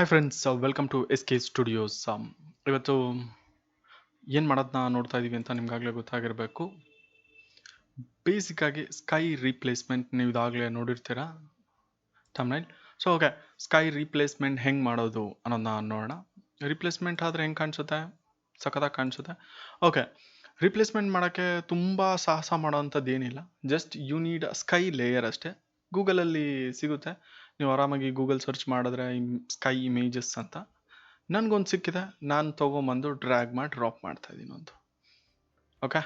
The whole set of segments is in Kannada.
Hi friends, welcome to S K studios. ಇವತ್ತು ಏನು ಮಾಡೋದನ್ನ ನೋಡ್ತಾ ಇದ್ದೀವಿ ಅಂತ ನಿಮ್ಗಾಗಲೇ ಗೊತ್ತಾಗಿರಬೇಕು. ಬೇಸಿಕ್ಕಾಗಿ ಸ್ಕೈ ರೀಪ್ಲೇಸ್ಮೆಂಟ್ ನೀವು ಇದಾಗಲೇ ನೋಡಿರ್ತೀರಾ thumbnail. So okay, sky replacement ಹೆಂಗೆ ಮಾಡೋದು ಅನ್ನೋದನ್ನ ನೋಡೋಣ. ರೀಪ್ಲೇಸ್ಮೆಂಟ್ ಆದರೆ ಹೆಂಗೆ ಕಾಣಿಸುತ್ತೆ? ಸಖತ್ತಾಗಿ ಕಾಣಿಸುತ್ತೆ. ಓಕೆ, ರೀಪ್ಲೇಸ್ಮೆಂಟ್ ಮಾಡೋಕ್ಕೆ ತುಂಬ ಸಾಹಸ ಮಾಡೋವಂಥದ್ದು ಏನಿಲ್ಲ. Just you need sky layer ಅಷ್ಟೇ. ಗೂಗಲಲ್ಲಿ ಸಿಗುತ್ತೆ, ನೀವು ಆರಾಮಾಗಿ ಗೂಗಲ್ ಸರ್ಚ್ ಮಾಡಿದ್ರೆ ಸ್ಕೈ ಇಮೇಜಸ್ ಅಂತ ನನಗೊಂದು ಸಿಕ್ಕಿದೆ. ನಾನು ತೊಗೊಂಬಂದು ಡ್ರ್ಯಾಗ್ ಮಾಡಿ ಡ್ರಾಪ್ ಮಾಡ್ತಾ ಇದ್ದೀನಿ ಒಂದು. ಓಕೆ,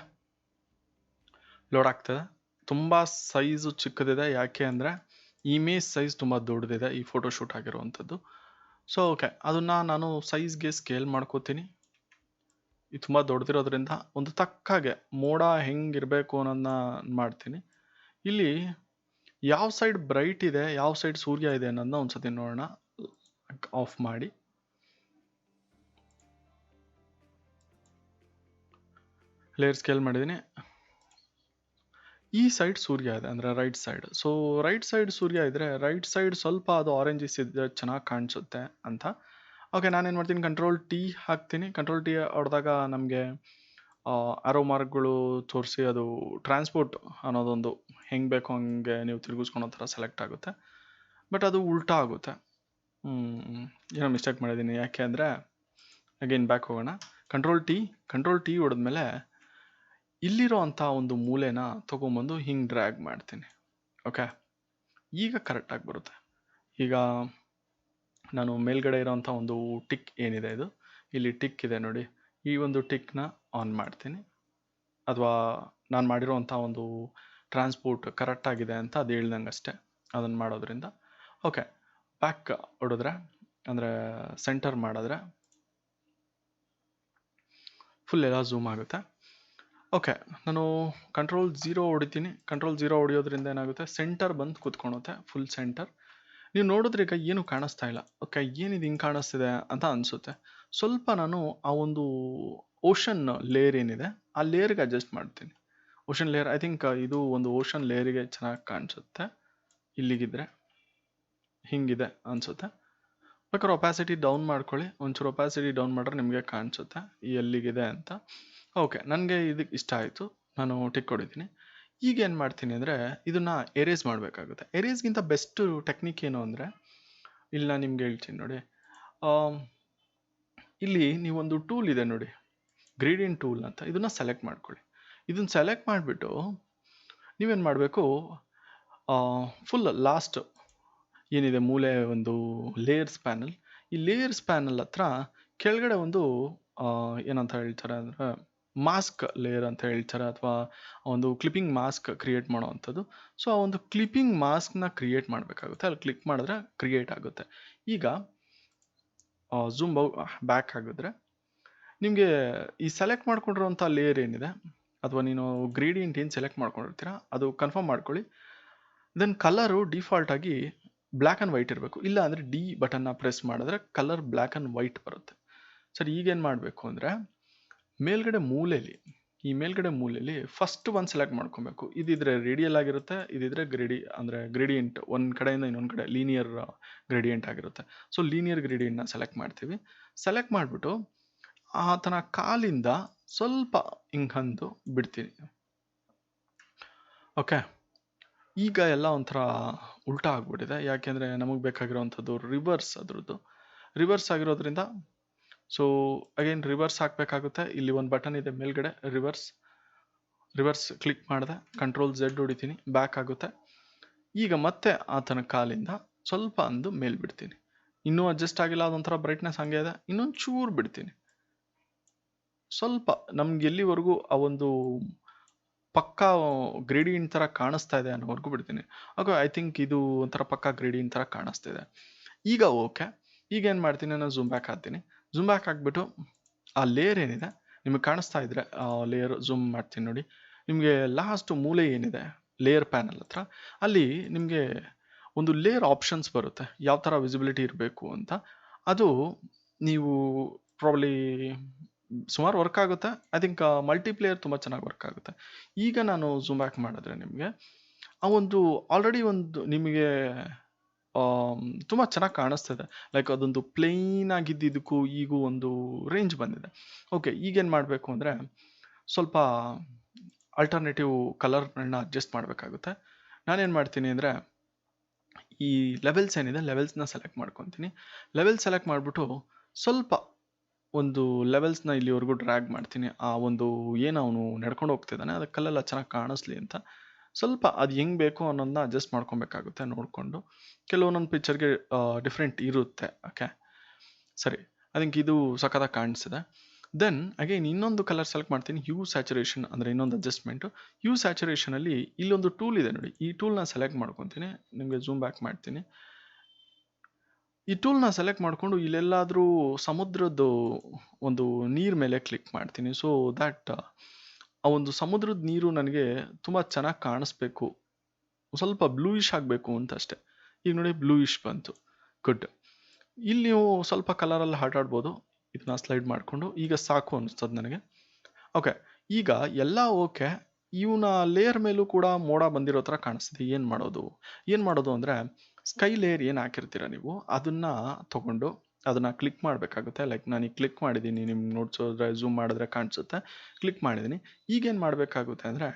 ಲೋಡ್ ಆಗ್ತದೆ. ತುಂಬ ಸೈಜು ಚಿಕ್ಕದಿದೆ, ಯಾಕೆ ಅಂದರೆ ಇಮೇಜ್ ಸೈಜ್ ತುಂಬ ದೊಡ್ಡದಿದೆ ಈ ಫೋಟೋಶೂಟ್ ಆಗಿರುವಂಥದ್ದು. ಸೊ ಓಕೆ, ಅದನ್ನು ನಾನು ಸೈಜ್ಗೆ ಸ್ಕೇಲ್ ಮಾಡ್ಕೋತೀನಿ. ಇದು ತುಂಬ ದೊಡ್ಡದಿರೋದ್ರಿಂದ ಒಂದು ತಕ್ಕಾಗೆ ಮೋಡ ಹೆಂಗಿರಬೇಕು ಅನ್ನೋದನ್ನ ಮಾಡ್ತೀನಿ. ಇಲ್ಲಿ ಯಾವ ಸೈಡ್ ಬ್ರೈಟ್ ಇದೆ, ಯಾವ ಸೈಡ್ ಸೂರ್ಯ ಇದೆ ಅನ್ನೋದನ್ನ ಒಂದ್ಸತಿ ನೋಡೋಣ. ಆಫ್ ಮಾಡಿ ಲೇಯರ್ ಸ್ಕೇಲ್ ಮಾಡಿದ್ದೀನಿ. ಈ ಸೈಡ್ ಸೂರ್ಯ ಇದೆ ಅಂದರೆ right side. So right side ಸೂರ್ಯ ಇದ್ದರೆ ರೈಟ್ ಸೈಡ್ ಸ್ವಲ್ಪ ಅದು ಆರೆಂಜಿಸ್ ಇದ್ದರೆ ಚೆನ್ನಾಗಿ ಕಾಣಿಸುತ್ತೆ ಅಂತ. ಓಕೆ, ನಾನೇನು ಮಾಡ್ತೀನಿ, ಕಂಟ್ರೋಲ್ ಟಿ ಹಾಕ್ತೀನಿ. ಕಂಟ್ರೋಲ್ ಟಿ ಹೊಡೆದಾಗ ನಮಗೆ ಆರೋ ಮಾರ್ಕ್ಗಳು ತೋರಿಸಿ ಅದು ಟ್ರಾನ್ಸ್ಪೋರ್ಟ್ ಅನ್ನೋದೊಂದು ಹೆಂಗೆ ಬೇಕೋ ಹಂಗೆ ನೀವು ತಿರುಗಿಸ್ಕೊಳೋ ಥರ ಸೆಲೆಕ್ಟ್ ಆಗುತ್ತೆ. ಬಟ್ ಅದು ಉಲ್ಟಾ ಆಗುತ್ತೆ. ಏನೋ ಮಿಸ್ಟೇಕ್ ಮಾಡಿದ್ದೀನಿ. ಯಾಕೆ ಅಂದರೆ ಅಗೇನ್ ಬ್ಯಾಕ್ ಹೋಗೋಣ. ಕಂಟ್ರೋಲ್ ಟಿ ಹೊಡೆದ್ಮೇಲೆ ಇಲ್ಲಿರೋ ಅಂಥ ಒಂದು ಮೂಲೆನ ತೊಗೊಂಬಂದು ಹಿಂಗೆ ಡ್ರ್ಯಾಗ್ ಮಾಡ್ತೀನಿ. ಓಕೆ, ಈಗ ಕರೆಕ್ಟಾಗಿ ಬರುತ್ತೆ. ಈಗ ನಾನು ಮೇಲ್ಗಡೆ ಇರೋಂಥ ಒಂದು ಟಿಕ್ ಏನಿದೆ, ಇದು ಇಲ್ಲಿ ಟಿಕ್ ಇದೆ ನೋಡಿ, ಈ ಒಂದು ಟಿಕ್ನ ಆನ್ ಮಾಡ್ತೀನಿ. ಅಥವಾ ನಾನು ಮಾಡಿರೋಂಥ ಒಂದು ಟ್ರಾನ್ಸ್ಪೋರ್ಟ್ ಕರೆಕ್ಟಾಗಿದೆ ಅಂತ ಅದು ಹೇಳ್ದಂಗೆ ಅಷ್ಟೇ ಅದನ್ನು ಮಾಡೋದ್ರಿಂದ. ಓಕೆ, ಬ್ಯಾಕ್ ಹೊಡೆದ್ರೆ ಅಂದರೆ ಸೆಂಟರ್ ಮಾಡಿದ್ರೆ ಫುಲ್ ಎಲ್ಲ ಝೂಮ್ ಆಗುತ್ತೆ. ಓಕೆ, ನಾನು ಕಂಟ್ರೋಲ್ 0 ಹೊಡಿತೀನಿ. ಕಂಟ್ರೋಲ್ 0 ಹೊಡಿಯೋದ್ರಿಂದ ಏನಾಗುತ್ತೆ, ಸೆಂಟರ್ ಬಂದು ಕೂತ್ಕೊಳುತ್ತೆ, ಫುಲ್ ಸೆಂಟರ್. ನೀವು ನೋಡಿದ್ರೆ ಈಗ ಏನು ಕಾಣಿಸ್ತಾ ಇಲ್ಲ. ಓಕೆ, ಏನಿದು ಹಿಂಗೆ ಕಾಣಿಸ್ತಿದೆ ಅಂತ ಅನಿಸುತ್ತೆ. ಸ್ವಲ್ಪ ನಾನು ಆ ಒಂದು ಓಷನ್ ಲೇಯರ್ ಏನಿದೆ ಆ ಲೇಯರ್ಗೆ ಅಡ್ಜಸ್ಟ್ ಮಾಡ್ತೀನಿ. ಓಷನ್ ಲೇಯರ್ ಐ ಥಿಂಕ್ ಇದು ಒಂದು ಓಷನ್ ಲೇಯರಿಗೆ ಚೆನ್ನಾಗಿ ಕಾಣಿಸುತ್ತೆ. ಇಲ್ಲಿಗಿದ್ರೆ ಹಿಂಗಿದೆ ಅನಿಸುತ್ತೆ. ಬೇಕಾದ್ರೆ ಒಪ್ಯಾಸಿಟಿ ಡೌನ್ ಮಾಡ್ಕೊಳ್ಳಿ. ಒಂಚೂರು ಒಪ್ಯಾಸಿಟಿ ಡೌನ್ ಮಾಡಿದ್ರೆ ನಿಮಗೆ ಕಾಣಿಸುತ್ತೆ ಎಲ್ಲಿಗಿದೆ ಅಂತ. ಓಕೆ, ನನಗೆ ಇದಕ್ಕೆ ಇಷ್ಟ ಆಯಿತು, ನಾನು ಟಿಕ್ ಹೊಡಿತೀನಿ. ಈಗ ಏನು ಮಾಡ್ತೀನಿ ಅಂದರೆ ಇದನ್ನು ಎರೇಸ್ ಮಾಡಬೇಕಾಗುತ್ತೆ. ಎರೇಸ್ಗಿಂತ ಬೆಸ್ಟ್ ಟೆಕ್ನಿಕ್ ಏನು ಅಂದರೆ ಇಲ್ಲಿ ನಾನು ನಿಮ್ಗೆ ಹೇಳ್ತೀನಿ ನೋಡಿ. ಇಲ್ಲಿ ನೀವೊಂದು ಟೂಲ್ ಇದೆ ನೋಡಿ, ಗ್ರೇಡಿಯಂಟ್ ಟೂಲ್ ಅಂತ, ಇದನ್ನು ಸೆಲೆಕ್ಟ್ ಮಾಡ್ಕೊಳ್ಳಿ. ಇದನ್ನು ಸೆಲೆಕ್ಟ್ ಮಾಡಿಬಿಟ್ಟು ನೀವೇನು ಮಾಡಬೇಕು, ಫುಲ್ ಲಾಸ್ಟ್ ಏನಿದೆ ಮೂಲೆ ಒಂದು ಲೇಯರ್ಸ್ ಪ್ಯಾನಲ್, ಈ ಲೇಯರ್ಸ್ ಪ್ಯಾನಲ್ ಹತ್ರ ಕೆಳಗಡೆ ಒಂದು ಏನಂತ ಹೇಳ್ತಾರೆ ಅಂದರೆ ಮಾಸ್ಕ್ ಲೇಯರ್ ಅಂತ ಹೇಳ್ತಾರೆ, ಅಥವಾ ಒಂದು ಕ್ಲಿಪ್ಪಿಂಗ್ ಮಾಸ್ಕ್ ಕ್ರಿಯೇಟ್ ಮಾಡೋ ಅಂಥದ್ದು. ಸೊ ಆ ಒಂದು ಕ್ಲಿಪ್ಪಿಂಗ್ ಮಾಸ್ಕ್ನ ಕ್ರಿಯೇಟ್ ಮಾಡಬೇಕಾಗುತ್ತೆ. ಅಲ್ಲಿ ಕ್ಲಿಕ್ ಮಾಡಿದ್ರೆ ಕ್ರಿಯೇಟ್ ಆಗುತ್ತೆ. ಈಗ ಝೂಮ್ ಬ್ಯಾಕ್ ಆಗಿದ್ರೆ ನಿಮಗೆ ಈ ಸೆಲೆಕ್ಟ್ ಮಾಡ್ಕೊಂಡಿರೋಂಥ ಲೇಯರ್ ಏನಿದೆ, ಅಥವಾ ನೀನು ಗ್ರೇಡಿಯಂಟ್ ಏನು ಸೆಲೆಕ್ಟ್ ಮಾಡ್ಕೊಂಡಿರ್ತೀರ ಅದು ಕನ್ಫರ್ಮ್ ಮಾಡ್ಕೊಳ್ಳಿ. ದೆನ್ ಕಲರು ಡಿಫಾಲ್ಟ್ ಆಗಿ ಬ್ಲ್ಯಾಕ್ ಆ್ಯಂಡ್ ವೈಟ್ ಇರಬೇಕು. ಇಲ್ಲ ಅಂದರೆ ಡಿ ಬಟನ್ನ ಪ್ರೆಸ್ ಮಾಡಿದ್ರೆ ಕಲರ್ ಬ್ಲ್ಯಾಕ್ ಆ್ಯಂಡ್ ವೈಟ್ ಬರುತ್ತೆ. ಸರಿ, ಈಗೇನು ಮಾಡಬೇಕು ಅಂದರೆ ಮೇಲ್ಗಡೆ ಮೂಲೆಯಲ್ಲಿ ಫಸ್ಟ್ ಒಂದು ಸೆಲೆಕ್ಟ್ ಮಾಡ್ಕೊಬೇಕು. ಇದಿದ್ರೆ ರೇಡಿಯಲ್ ಆಗಿರುತ್ತೆ, ಇದಿದ್ರೆ ಗ್ರೇಡಿಯಂಟ್ ಒಂದು ಕಡೆಯಿಂದ ಇನ್ನೊಂದು ಕಡೆ ಲೀನಿಯರ್ ಗ್ರೇಡಿಯಂಟ್ ಆಗಿರುತ್ತೆ. ಸೊ ಲೀನಿಯರ್ ಗ್ರೇಡಿಯಂಟ್ನ ಸೆಲೆಕ್ಟ್ ಮಾಡ್ತೀವಿ. ಸೆಲೆಕ್ಟ್ ಮಾಡಿಬಿಟ್ಟು ಆತನ ಕಾಲಿಂದ ಸ್ವಲ್ಪ ಹಿಂಗಂದು ಬಿಡ್ತೀನಿ. ಓಕೆ, ಈಗ ಎಲ್ಲ ಒಂಥರ ಉಲ್ಟಾ ಆಗ್ಬಿಟ್ಟಿದೆ. ಯಾಕೆಂದರೆ ನಮಗೆ ಬೇಕಾಗಿರೋವಂಥದ್ದು ರಿವರ್ಸ್ ಆಗಿರೋದ್ರಿಂದ ಸೊ ಅಗೇನ್ ರಿವರ್ಸ್ ಹಾಕಬೇಕಾಗುತ್ತೆ. ಇಲ್ಲಿ ಒಂದು ಬಟನ್ ಇದೆ ಮೇಲ್ಗಡೆ, ರಿವರ್ಸ್ ಕ್ಲಿಕ್ ಮಾಡಿದೆ, ಕಂಟ್ರೋಲ್ Z ಹೊಡಿತೀನಿ, ಬ್ಯಾಕ್ ಆಗುತ್ತೆ. ಈಗ ಮತ್ತೆ ಆತನ ಕಾಲಿಂದ ಸ್ವಲ್ಪ ಅಂದು ಮೇಲ್ ಬಿಡ್ತೀನಿ. ಇನ್ನೂ ಅಡ್ಜಸ್ಟ್ ಆಗಿಲ್ಲ, ಅದೊಂಥರ ಬ್ರೈಟ್ನೆಸ್ ಹಂಗೆ ಇದೆ, ಇನ್ನೊಂದು ಚೂರು ಬಿಡ್ತೀನಿ. ಸ್ವಲ್ಪ ನಮ್ಗೆ ಎಲ್ಲಿವರೆಗೂ ಆ ಒಂದು ಪಕ್ಕಾ ಗ್ರೇಡಿಯಂಟ್ ಥರ ಕಾಣಿಸ್ತಾ ಇದೆ ಅನ್ನೋವರೆಗೂ ಬಿಡ್ತೀನಿ. ಓಕೆ, ಐ ಥಿಂಕ್ ಇದು ಒಂಥರ ಪಕ್ಕಾ ಗ್ರೇಡಿಯಂಟ್ ಥರ ಕಾಣಿಸ್ತಿದೆ. ಈಗ ಓಕೆ, ಈಗ ಏನು ಮಾಡ್ತೀನಿ, ನಾನು ಝೂಮ್ ಬ್ಯಾಕ್ ಹಾಕ್ಬಿಟ್ಟು ಆ ಲೇಯರ್ ಏನಿದೆ ನಿಮಗೆ ಕಾಣಿಸ್ತಾ ಇದ್ರೆ ಆ ಲೇಯರ್ ಝೂಮ್ ಮಾಡ್ತೀನಿ ನೋಡಿ. ನಿಮಗೆ ಲಾಸ್ಟ್ ಮೂಲೆ ಏನಿದೆ ಲೇಯರ್ ಪ್ಯಾನಲ್ ಹತ್ರ, ಅಲ್ಲಿ ನಿಮಗೆ ಒಂದು ಲೇಯರ್ ಆಪ್ಷನ್ಸ್ ಬರುತ್ತೆ, ಯಾವ ಥರ ವಿಸಿಬಿಲಿಟಿ ಇರಬೇಕು ಅಂತ. ಅದು ನೀವು ಪ್ರಾಬ್ಲಿ ಸುಮಾರು ವರ್ಕ್ ಆಗುತ್ತೆ. ಐ ಥಿಂಕ್ ಮಲ್ಟಿಪ್ಲೇಯರ್ ತುಂಬ ಚೆನ್ನಾಗಿ ವರ್ಕ್ ಆಗುತ್ತೆ. ಈಗ ನಾನು ಝೂಮ್ ಬ್ಯಾಕ್ ಮಾಡಿದ್ರೆ ನಿಮಗೆ ಆ ಒಂದು ಆಲ್ರೆಡಿ ಒಂದು ನಿಮಗೆ ತುಂಬ ಚೆನ್ನಾಗಿ ಕಾಣಿಸ್ತಿದೆ. ಲೈಕ್ ಅದೊಂದು ಪ್ಲೇನ್ ಆಗಿದ್ದಿದ್ದಕ್ಕೂ ಈಗೂ ಒಂದು ರೇಂಜ್ ಬಂದಿದೆ. ಓಕೆ, ಈಗೇನು ಮಾಡಬೇಕು ಅಂದರೆ ಸ್ವಲ್ಪ ಆಲ್ಟರ್ನೇಟಿವ್ ಕಲರ್ಗಳನ್ನ ಅಡ್ಜಸ್ಟ್ ಮಾಡಬೇಕಾಗುತ್ತೆ. ನಾನೇನು ಮಾಡ್ತೀನಿ ಅಂದರೆ ಈ ಲೆವೆಲ್ಸ್ ಏನಿದೆ ಲೆವೆಲ್ಸ್ನ ಸೆಲೆಕ್ಟ್ ಮಾಡ್ಕೊತೀನಿ. ಲೆವೆಲ್ ಸೆಲೆಕ್ಟ್ ಮಾಡಿಬಿಟ್ಟು ಸ್ವಲ್ಪ ಒಂದು ಲೆವೆಲ್ಸ್ನ ಇಲ್ಲಿವರೆಗೂ ಡ್ರ್ಯಾಗ್ ಮಾಡ್ತೀನಿ. ಆ ಒಂದು ಏನು ಅವನು ನಡ್ಕೊಂಡು ಹೋಗ್ತಿದ್ದಾನೆ ಅದಕ್ಕೆಲ್ಲ ಚೆನ್ನಾಗಿ ಕಾಣಿಸ್ಲಿ ಅಂತ ಸ್ವಲ್ಪ ಅದು ಹೆಂಗೆ ಬೇಕು ಅನ್ನೋದನ್ನ ಅಡ್ಜಸ್ಟ್ ಮಾಡ್ಕೊಬೇಕಾಗುತ್ತೆ ನೋಡಿಕೊಂಡು. ಕೆಲವೊಂದೊಂದು ಪಿಕ್ಚರ್ಗೆ ಡಿಫ್ರೆಂಟ್ ಇರುತ್ತೆ. ಓಕೆ, ಸರಿ, ಅದಕ್ಕೆ ಇದು ಸಖತ್ತಾಗಿ ಕಾಣಿಸ್ತಿದೆ. ದೆನ್ ಅಗೈನ್ ಇನ್ನೊಂದು ಕಲರ್ ಸೆಲೆಕ್ಟ್ ಮಾಡ್ತೀನಿ, ಹ್ಯೂ ಸ್ಯಾಚುರೇಷನ್ ಅಂದರೆ ಇನ್ನೊಂದು ಅಡ್ಜಸ್ಟ್ಮೆಂಟು. ಹ್ಯೂ ಸ್ಯಾಚುರೇಷನಲ್ಲಿ ಇಲ್ಲೊಂದು ಟೂಲ್ ಇದೆ ನೋಡಿ, ಈ ಟೂಲ್ನ ಸೆಲೆಕ್ಟ್ ಮಾಡ್ಕೊತೀನಿ. ನಿಮಗೆ ಝೂಮ್ ಬ್ಯಾಕ್ ಮಾಡ್ತೀನಿ. ಈ ಟೂಲ್ನ ಸೆಲೆಕ್ಟ್ ಮಾಡಿಕೊಂಡು ಇಲ್ಲೆಲ್ಲಾದರೂ ಸಮುದ್ರದ್ದು ಒಂದು ನೀರು ಮೇಲೆ ಕ್ಲಿಕ್ ಮಾಡ್ತೀನಿ. ಸೊ ದ್ಯಾಟ್ ಆ ಒಂದು ಸಮುದ್ರದ ನೀರು ನನಗೆ ತುಂಬ ಚೆನ್ನಾಗಿ ಕಾಣಿಸ್ಬೇಕು, ಸ್ವಲ್ಪ ಬ್ಲೂಯಿಶ್ ಆಗಬೇಕು ಅಂತ ಅಷ್ಟೆ. ಈಗ ನೋಡಿ ಬ್ಲೂಯಿಶ್ ಬಂತು, ಗುಡ್. ಇಲ್ಲಿ ನೀವು ಸ್ವಲ್ಪ ಕಲರಲ್ಲಿ ಆಟಾಡ್ಬೋದು. ಇದನ್ನ ಸ್ಲೈಡ್ ಮಾಡಿಕೊಂಡು ಈಗ ಸಾಕು ಅನಿಸ್ತದೆ ನನಗೆ. ಓಕೆ, ಈಗ ಎಲ್ಲ ಓಕೆ. ಇವನ ಲೇಯರ್ ಮೇಲೂ ಕೂಡ ಮೋಡ ಬಂದಿರೋ ಥರ ಕಾಣಿಸ್ತಿದೆ. ಏನು ಮಾಡೋದು ಅಂದರೆ ಸ್ಕೈ ಲೇಯರ್ ಏನು ಹಾಕಿರ್ತೀರ ನೀವು ಅದನ್ನು ತೊಗೊಂಡು ಅದನ್ನು ಕ್ಲಿಕ್ ಮಾಡಬೇಕಾಗುತ್ತೆ. ಲೈಕ್ ನಾನು ಈಗ ಕ್ಲಿಕ್ ಮಾಡಿದ್ದೀನಿ, ನಿಮ್ಗೆ ನೋಡ್ಸೋದ್ರೆ ಝೂಮ್ ಮಾಡಿದ್ರೆ ಕಾಣಿಸುತ್ತೆ. ಕ್ಲಿಕ್ ಮಾಡಿದ್ದೀನಿ. ಈಗೇನು ಮಾಡಬೇಕಾಗುತ್ತೆ ಅಂದರೆ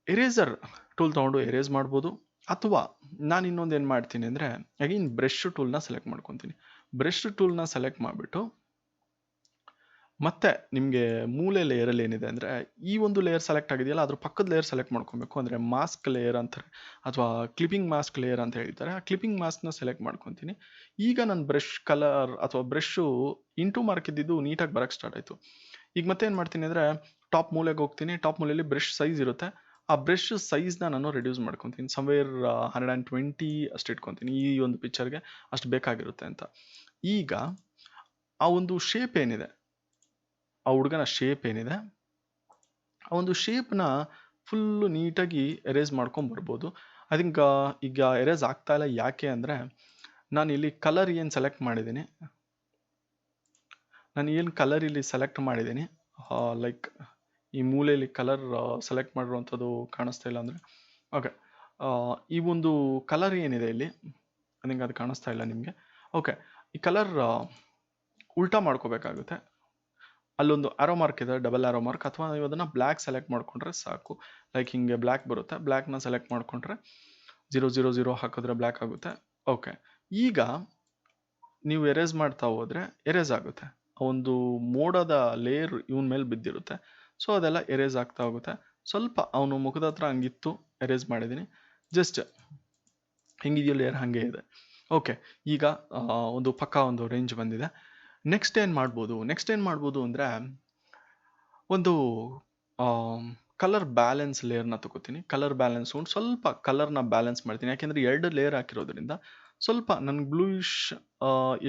ಎರೇಸರ್ ಟೂಲ್ ತೊಗೊಂಡು ಎರೇಸ್ ಮಾಡ್ಬೋದು. ಅಥವಾ ನಾನು ಇನ್ನೊಂದು ಏನು ಮಾಡ್ತೀನಿ ಅಂದರೆ ಅಗೈನ್ ಬ್ರಷ್ ಟೂಲ್ನ ಸೆಲೆಕ್ಟ್ ಮಾಡ್ಕೊತೀನಿ. ಬ್ರಷ್ ಟೂಲ್ನ ಸೆಲೆಕ್ಟ್ ಮಾಡಿಬಿಟ್ಟು ಮತ್ತೆ ನಿಮಗೆ ಮೂಲೆ ಲೇಯರಲ್ಲಿ ಏನಿದೆ ಅಂದರೆ ಈ ಒಂದು ಲೇಯರ್ ಸೆಲೆಕ್ಟ್ ಆಗಿದೆಯಲ್ಲ ಅದ್ರ ಪಕ್ಕದ ಲೇಯರ್ ಸೆಲೆಕ್ಟ್ ಮಾಡ್ಕೊಬೇಕು. ಅಂದರೆ ಮಾಸ್ಕ್ ಲೇಯರ್ ಅಂತಾರೆ ಅಥವಾ ಕ್ಲಿಪ್ಪಿಂಗ್ ಮಾಸ್ಕ್ ಲೇಯರ್ ಅಂತ ಹೇಳ್ತಾರೆ. ಆ ಕ್ಲಿಪ್ಪಿಂಗ್ ಮಾಸ್ಕ್ನ ಸೆಲೆಕ್ಟ್ ಮಾಡ್ಕೊತೀನಿ. ಈಗ ನನ್ನ ಬ್ರಷ್ ಕಲರ್ ಅಥವಾ ಬ್ರಷು ಇಂಟು ಮಾರ್ಕ್ ಇದ್ದಿದ್ದು ನೀಟಾಗಿ ಬರೋಕ್ಕೆ ಸ್ಟಾರ್ಟ್ ಆಯಿತು. ಈಗ ಮತ್ತೆ ಏನು ಮಾಡ್ತೀನಿ ಅಂದರೆ ಟಾಪ್ ಮೂಲೆಗೆ ಹೋಗ್ತೀನಿ. ಟಾಪ್ ಮೂಲೆಯಲ್ಲಿ ಬ್ರಷ್ ಸೈಜ್ ಇರುತ್ತೆ. ಆ ಬ್ರಷ್ ಸೈಜ್ನ ನಾನು ರೆಡ್ಯೂಸ್ ಮಾಡ್ಕೊತೀನಿ. ಸಮ್ವೇರ್ 120 ಅಷ್ಟು ಇಟ್ಕೊತೀನಿ. ಈ ಒಂದು ಪಿಕ್ಚರ್ಗೆ ಅಷ್ಟು ಬೇಕಾಗಿರುತ್ತೆ ಅಂತ. ಈಗ ಆ ಒಂದು ಶೇಪ್ ಏನಿದೆ, ಆ ಹುಡುಗನ ಶೇಪ್ ಏನಿದೆ, ಆ ಒಂದು ಶೇಪ್ನ ಫುಲ್ಲು ನೀಟಾಗಿ ಎರೇಸ್ ಮಾಡ್ಕೊಂಬರ್ಬೋದು. ಐ ಥಿಂಕ್ ಈಗ ಎರೇಸ್ ಆಗ್ತಾ ಇಲ್ಲ. ಯಾಕೆ ಅಂದರೆ ನಾನು ಇಲ್ಲಿ ಕಲರ್ ಏನು ಸೆಲೆಕ್ಟ್ ಮಾಡಿದ್ದೀನಿ, ಲೈಕ್ ಈ ಮೂಲೆಯಲ್ಲಿ ಕಲರ್ ಸೆಲೆಕ್ಟ್ ಮಾಡಿರುವಂಥದ್ದು ಕಾಣಿಸ್ತಾ ಇಲ್ಲ ಅಂದರೆ ಓಕೆ, ಈ ಒಂದು ಕಲರ್ ಏನಿದೆ ಇಲ್ಲಿ ನಿಂಗೆ ಅದು ಕಾಣಿಸ್ತಾ ಇಲ್ಲ ನಿಮಗೆ. ಓಕೆ, ಈ ಕಲರ್ ಉಲ್ಟಾ ಮಾಡ್ಕೋಬೇಕಾಗುತ್ತೆ. ಅಲ್ಲೊಂದು ಆರೋ ಮಾರ್ಕ್ ಇದೆ, ಡಬಲ್ ಆರೋ ಮಾರ್ಕ್, ಅಥವಾ ನೀವು ಅದನ್ನು ಬ್ಲ್ಯಾಕ್ ಸೆಲೆಕ್ಟ್ ಮಾಡಿಕೊಂಡ್ರೆ ಸಾಕು. ಲೈಕ್ ಹಿಂಗೆ ಬ್ಲ್ಯಾಕ್ ಬರುತ್ತೆ. ಬ್ಲ್ಯಾಕ್ನ ಸೆಲೆಕ್ಟ್ ಮಾಡಿಕೊಂಡ್ರೆ 000 ಹಾಕಿದ್ರೆ ಬ್ಲ್ಯಾಕ್ ಆಗುತ್ತೆ. ಓಕೆ, ಈಗ ನೀವು ಎರೇಸ್ ಮಾಡ್ತಾ ಹೋದರೆ ಎರೇಸ್ ಆಗುತ್ತೆ. ಒಂದು ಮೋಡದ ಲೇಯರ್ ಇವನ ಮೇಲೆ ಬಿದ್ದಿರುತ್ತೆ. ಸೊ ಅದೆಲ್ಲ ಎರೇಸ್ ಆಗ್ತಾ ಹೋಗುತ್ತೆ. ಸ್ವಲ್ಪ ಅವನು ಮುಖದ ಹತ್ರ ಹಂಗಿತ್ತು, ಎರೇಸ್ ಮಾಡಿದ್ದೀನಿ. ಜಸ್ಟ್ ಹೆಂಗಿದೆಯೋ ಲೇಯರ್ ಹಾಗೆ ಇದೆ. ಓಕೆ, ಈಗ ಒಂದು ಒಂದು ರೇಂಜ್ ಬಂದಿದೆ. ನೆಕ್ಸ್ಟ್ ಏನು ಮಾಡ್ಬೋದು ಅಂದರೆ ಒಂದು ಕಲರ್ ಬ್ಯಾಲೆನ್ಸ್ ಲೇಯರ್ನ ತಗೋತೀನಿ. ಕಲರ್ ಬ್ಯಾಲೆನ್ಸ್ ಸ್ವಲ್ಪ ಕಲರ್ನ ಬ್ಯಾಲೆನ್ಸ್ ಮಾಡ್ತೀನಿ. ಯಾಕೆಂದರೆ 2 ಲೇಯರ್ ಹಾಕಿರೋದ್ರಿಂದ ಸ್ವಲ್ಪ ನನಗೆ ಬ್ಲೂಯಿಶ್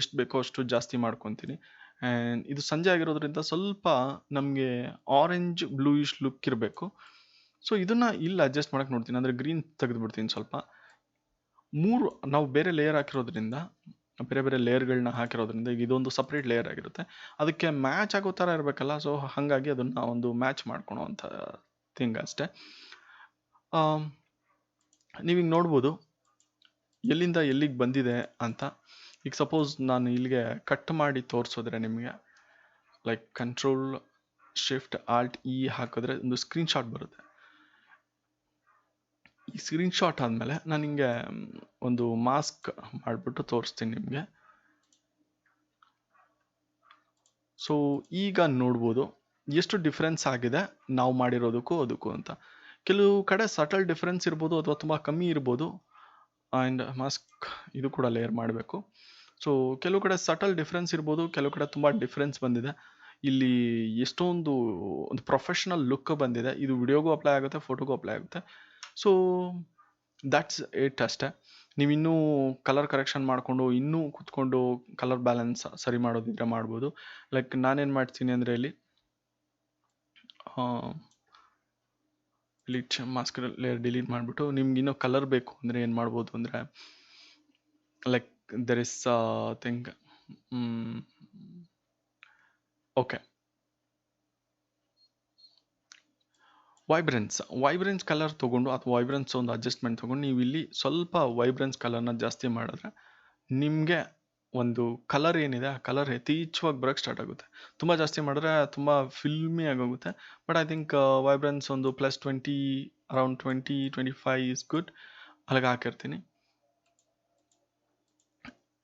ಎಷ್ಟು ಬೇಕೋ ಅಷ್ಟು ಜಾಸ್ತಿ ಮಾಡ್ಕೊತೀನಿ. ಆ್ಯಂಡ್ ಇದು ಸಂಜೆ ಆಗಿರೋದ್ರಿಂದ ಸ್ವಲ್ಪ ನಮಗೆ ಆರೆಂಜ್ ಬ್ಲೂಯಿಶ್ ಲುಕ್ ಇರಬೇಕು. ಸೊ ಇದನ್ನು ಇಲ್ಲಿ ಅಡ್ಜಸ್ಟ್ ಮಾಡೋಕ್ಕೆ ನೋಡ್ತೀನಿ. ಅಂದರೆ ಗ್ರೀನ್ ತೆಗೆದುಬಿಡ್ತೀನಿ ಸ್ವಲ್ಪ. ನಾವು ಬೇರೆ ಲೇಯರ್ ಹಾಕಿರೋದ್ರಿಂದ, ಬೇರೆ ಲೇಯರ್ಗಳನ್ನ ಹಾಕಿರೋದ್ರಿಂದ ಈಗ ಇದೊಂದು ಸಪ್ರೇಟ್ ಲೇಯರ್ ಆಗಿರುತ್ತೆ. ಅದಕ್ಕೆ ಮ್ಯಾಚ್ ಆಗೋ ಥರ ಇರಬೇಕಲ್ಲ. ಸೊ ಹಾಗಾಗಿ ಅದನ್ನು ಒಂದು ಮ್ಯಾಚ್ ಮಾಡ್ಕೊಳೋ ಅಂಥ ಥಿಂಗ್ ಅಷ್ಟೇ. ನೀವೀಗ ನೋಡ್ಬೋದು ಎಲ್ಲಿಂದ ಎಲ್ಲಿಗೆ ಬಂದಿದೆ ಅಂತ. ಈಗ ಸಪೋಸ್ ನಾನು ಇಲ್ಲಿಗೆ ಕಟ್ ಮಾಡಿ ತೋರಿಸಿದ್ರೆ ನಿಮಗೆ like control shift alt E ಹಾಕಿದ್ರೆ ಒಂದು ಸ್ಕ್ರೀನ್ಶಾಟ್ ಬರುತ್ತೆ. ಈ ಸ್ಕ್ರೀನ್ಶಾಟ್ ಆದಮೇಲೆ ನಾನು ಹಿಂಗೆ ಒಂದು ಮಾಸ್ಕ್ ಮಾಡಿಬಿಟ್ಟು ತೋರಿಸ್ತೀನಿ ನಿಮಗೆ. ಸೊ ಈಗ ನೋಡ್ಬೋದು ಎಷ್ಟು ಡಿಫ್ರೆನ್ಸ್ ಆಗಿದೆ ನಾವು ಮಾಡಿರೋದಕ್ಕೂ ಅದಕ್ಕೂ ಅಂತ. ಕೆಲವು ಕಡೆ ಸಟಲ್ ಡಿಫ್ರೆನ್ಸ್ ಇರ್ಬೋದು ಅಥವಾ ತುಂಬ ಕಮ್ಮಿ ಇರ್ಬೋದು. ಆ್ಯಂಡ್ ಮಾಸ್ಕ್ ಇದು ಕೂಡ ಲೇಯರ್ ಮಾಡಬೇಕು. ಸೊ ಕೆಲವು ಕಡೆ ಸಟಲ್ ಡಿಫ್ರೆನ್ಸ್ ಇರ್ಬೋದು, ಕೆಲವು ಕಡೆ ತುಂಬ ಡಿಫ್ರೆನ್ಸ್ ಬಂದಿದೆ. ಇಲ್ಲಿ ಎಷ್ಟೊಂದು ಒಂದು ಪ್ರೊಫೆಷನಲ್ ಲುಕ್ ಬಂದಿದೆ. ಇದು ವಿಡಿಯೋಗೂ ಅಪ್ಲೈ ಆಗುತ್ತೆ, ಫೋಟೋಗೂ ಅಪ್ಲೈ ಆಗುತ್ತೆ. ಸೊ ದ್ಯಾಟ್ಸ್ ಇಟ್ ಅಷ್ಟೇ. ನೀವಿನ್ನೂ ಕಲರ್ ಕರೆಕ್ಷನ್ ಮಾಡಿಕೊಂಡು ಇನ್ನೂ ಕೂತ್ಕೊಂಡು ಕಲರ್ ಬ್ಯಾಲೆನ್ಸ್ ಸರಿ ಮಾಡೋದಿದ್ರೆ ಮಾಡ್ಬೋದು. ಲೈಕ್ ನಾನೇನು ಮಾಡ್ತೀನಿ ಅಂದರೆ ಇಲ್ಲಿ ಮಾಸ್ಕ್ ಲೇಯರ್ ಡಿಲೀಟ್ ಮಾಡಿಬಿಟ್ಟು ನಿಮ್ಗೆ ಇನ್ನೂ ಕಲರ್ ಬೇಕು ಅಂದರೆ ಏನು ಮಾಡ್ಬೋದು ಅಂದರೆ like there is thing. Okay, vibrance colour ತೊಗೊಂಡು ಅಥವಾ ವೈಬ್ರೆನ್ಸ್ ಒಂದು ಅಡ್ಜಸ್ಟ್ಮೆಂಟ್ ತೊಗೊಂಡು ನೀವು ಇಲ್ಲಿ ಸ್ವಲ್ಪ ವೈಬ್ರೆನ್ಸ್ ಕಲರ್ನ ಜಾಸ್ತಿ ಮಾಡಿದ್ರೆ ನಿಮಗೆ ಒಂದು ಕಲರ್ ಏನಿದೆ ಆ ಕಲರ್ ಯಥೇಚ್ಛವಾಗಿ ಬರೋಕ್ಕೆ ಸ್ಟಾರ್ಟ್ ಆಗುತ್ತೆ. ತುಂಬ ಜಾಸ್ತಿ ಮಾಡಿದ್ರೆ ತುಂಬ ಫಿಲ್ಮಿ ಆಗೋಗುತ್ತೆ. ಬಟ್ ಐ ಥಿಂಕ್ ವೈಬ್ರೆನ್ಸ್ ಒಂದು +20 ಅರೌಂಡ್ 20-25 ಇಸ್ ಗುಡ್. ಅಲ್ಲಿಗೆ ಹಾಕಿರ್ತೀನಿ.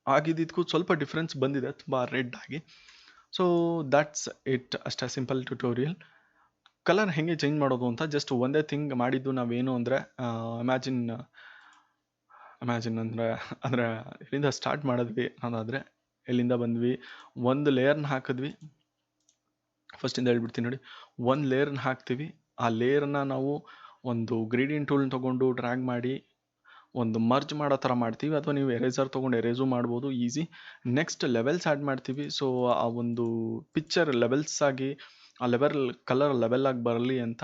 ಆಗಿದ್ದಕ್ಕೂ ಸ್ವಲ್ಪ ಡಿಫ್ರೆನ್ಸ್ ಬಂದಿದೆ, ತುಂಬ ರೆಡ್ ಆಗಿ. ಸೊ ದಟ್ಸ್ ಇಟ್, ಅಷ್ಟೇ ಸಿಂಪಲ್ ಟ್ಯುಟೋರಿಯಲ್. ಕಲರ್ ಹೆಂಗೆ ಚೇಂಜ್ ಮಾಡೋದು ಅಂತ ಜಸ್ಟ್ ಒಂದೇ ಥಿಂಗ್ ಮಾಡಿದ್ದು ನಾವೇನು ಅಂದರೆ ಇಮ್ಯಾಜಿನ್ ಅಂದರೆ ಎಲ್ಲಿಂದ ಸ್ಟಾರ್ಟ್ ಮಾಡಿದ್ವಿ ಅನ್ನೋದಾದರೆ ಎಲ್ಲಿಂದ ಬಂದ್ವಿ, ಒಂದು ಲೇಯರ್ನ ಹಾಕಿದ್ವಿ. ಫಸ್ಟಿಂದ ಹೇಳ್ಬಿಡ್ತೀನಿ ನೋಡಿ. ಒಂದು ಲೇಯರ್ನ ಹಾಕ್ತೀವಿ, ಆ ಲೇಯರ್ನ ನಾವು ಒಂದು ಗ್ರೇಡಿಯಂಟ್ ಟೂಲ್ನ ತೊಗೊಂಡು ಡ್ರ್ಯಾಗ್ ಮಾಡಿ ಒಂದು ಮರ್ಜ್ ಮಾಡೋ ಥರ ಮಾಡ್ತೀವಿ, ಅಥವಾ ನೀವು ಎರೇಸರ್ ತೊಗೊಂಡು ಎರೇಸು ಮಾಡ್ಬೋದು, ಈಸಿ. ನೆಕ್ಸ್ಟ್ ಲೆವೆಲ್ಸ್ ಆ್ಯಡ್ ಮಾಡ್ತೀವಿ. ಸೊ ಆ ಒಂದು ಪಿಕ್ಚರ್ ಲೆವೆಲ್ಸ್ ಆಗಿ ಆ ಕಲರ್ ಲೆವೆಲ್ ಆಗಿ ಬರಲಿ ಅಂತ.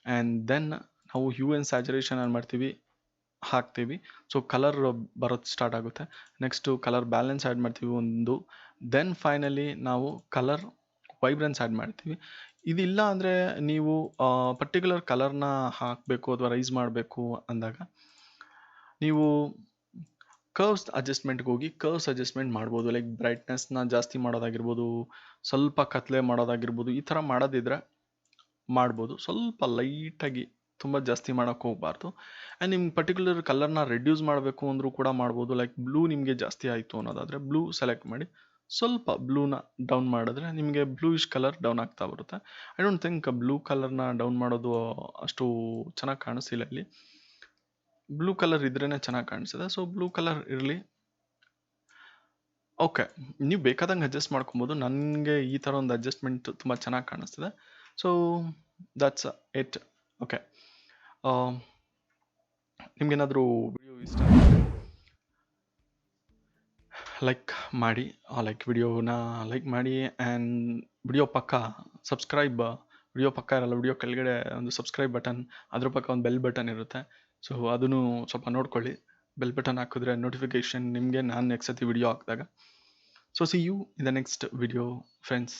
ಆ್ಯಂಡ್ ದೆನ್ ನಾವು ಹ್ಯೂ ಆ್ಯಂಡ್ ಸ್ಯಾಚುರೇಷನ್ ಆ್ಯಡ್ ಮಾಡ್ತೀವಿ, ಹಾಕ್ತೀವಿ. ಸೊ ಕಲರ್ ಬರೋದು ಸ್ಟಾರ್ಟ್ ಆಗುತ್ತೆ. ನೆಕ್ಸ್ಟು ಕಲರ್ ಬ್ಯಾಲೆನ್ಸ್ ಆ್ಯಡ್ ಮಾಡ್ತೀವಿ ಒಂದು. ದೆನ್ ಫೈನಲಿ ನಾವು ಕಲರ್ ವೈಬ್ರೆನ್ಸ್ ಆ್ಯಡ್ ಮಾಡ್ತೀವಿ. ಇದಿಲ್ಲ ಅಂದರೆ ನೀವು ಪರ್ಟಿಕ್ಯುಲರ್ ಕಲರ್ನ ಹಾಕಬೇಕು ಅಥವಾ ರೈಸ್ ಮಾಡಬೇಕು ಅಂದಾಗ ನೀವು ಕರ್ವ್ಸ್ ಅಡ್ಜಸ್ಟ್ಮೆಂಟ್ಗೆ ಹೋಗಿ ಕರ್ವ್ಸ್ ಅಡ್ಜಸ್ಟ್ಮೆಂಟ್ ಮಾಡ್ಬೋದು. ಲೈಕ್ ಬ್ರೈಟ್ನೆಸ್ನ ಜಾಸ್ತಿ ಮಾಡೋದಾಗಿರ್ಬೋದು, ಸ್ವಲ್ಪ ಕತ್ಲೆ ಮಾಡೋದಾಗಿರ್ಬೋದು, ಈ ಥರ ಮಾಡೋದಿದ್ರೆ ಮಾಡ್ಬೋದು. ಸ್ವಲ್ಪ ಲೈಟಾಗಿ, ತುಂಬ ಜಾಸ್ತಿ ಮಾಡೋಕ್ಕೆ ಹೋಗಬಾರ್ದು. ಆ್ಯಂಡ್ ನಿಮ್ಗೆ ಪರ್ಟಿಕ್ಯುಲರ್ ಕಲರ್ನ ರೆಡ್ಯೂಸ್ ಮಾಡಬೇಕು ಅಂದರೂ ಕೂಡ ಮಾಡ್ಬೋದು. ಲೈಕ್ ಬ್ಲೂ ನಿಮಗೆ ಜಾಸ್ತಿ ಆಯಿತು ಅನ್ನೋದಾದರೆ ಬ್ಲೂ ಸೆಲೆಕ್ಟ್ ಮಾಡಿ ಸ್ವಲ್ಪ ಬ್ಲೂನ ಡೌನ್ ಮಾಡಿದ್ರೆ ನಿಮಗೆ ಬ್ಲೂಯಿಶ್ ಕಲರ್ ಡೌನ್ ಆಗ್ತಾ ಬರುತ್ತೆ. ಐ ಡೋಂಟ್ ಥಿಂಕ್ ಬ್ಲೂ ಕಲರ್ನ ಡೌನ್ ಮಾಡೋದು ಅಷ್ಟು ಚೆನ್ನಾಗಿ ಕಾಣಿಸ್ತಿಲ್ಲ ಇಲ್ಲಿ. ಬ್ಲೂ ಕಲರ್ ಇದ್ರೇ ಚೆನ್ನಾಗಿ ಕಾಣಿಸಿದೆ. ಸೊ ಬ್ಲೂ ಕಲರ್ ಇರಲಿ. ಓಕೆ, ನೀವು ಬೇಕಾದಂಗೆ ಅಡ್ಜಸ್ಟ್ ಮಾಡ್ಕೊಬೋದು. ನನಗೆ ಈ ಥರ ಒಂದು ಅಡ್ಜಸ್ಟ್ಮೆಂಟ್ ತುಂಬ ಚೆನ್ನಾಗಿ ಕಾಣಿಸ್ತಿದೆ. So that's it. ಓಕೆ, ನಿಮ್ಗೇನಾದರೂ ವಿಡಿಯೋ ಇಷ್ಟ ಆದರೆ ಲೈಕ್ ಮಾಡಿ, ವಿಡಿಯೋನ ಲೈಕ್ ಮಾಡಿ. ಆ್ಯಂಡ್ ವಿಡಿಯೋ ಪಕ್ಕ ಸಬ್ಸ್ಕ್ರೈಬ್, ವಿಡಿಯೋ ಪಕ್ಕ ಇರಲ್ಲ, ವಿಡಿಯೋ ಕೆಳಗಡೆ ಒಂದು ಸಬ್ಸ್ಕ್ರೈಬ್ ಬಟನ್, ಅದ್ರ ಪಕ್ಕ ಒಂದು ಬೆಲ್ ಬಟನ್ ಇರುತ್ತೆ. ಸೊ ಅದನ್ನು ಸ್ವಲ್ಪ ನೋಡ್ಕೊಳ್ಳಿ. ಬೆಲ್ ಬಟನ್ ಹಾಕಿದ್ರೆ ನೋಟಿಫಿಕೇಶನ್ ನಿಮಗೆ ನಾನು ನೆಕ್ಸ್ಟ್ ಸತಿ ವಿಡಿಯೋ ಹಾಕಿದಾಗ. So see you in the next video friends.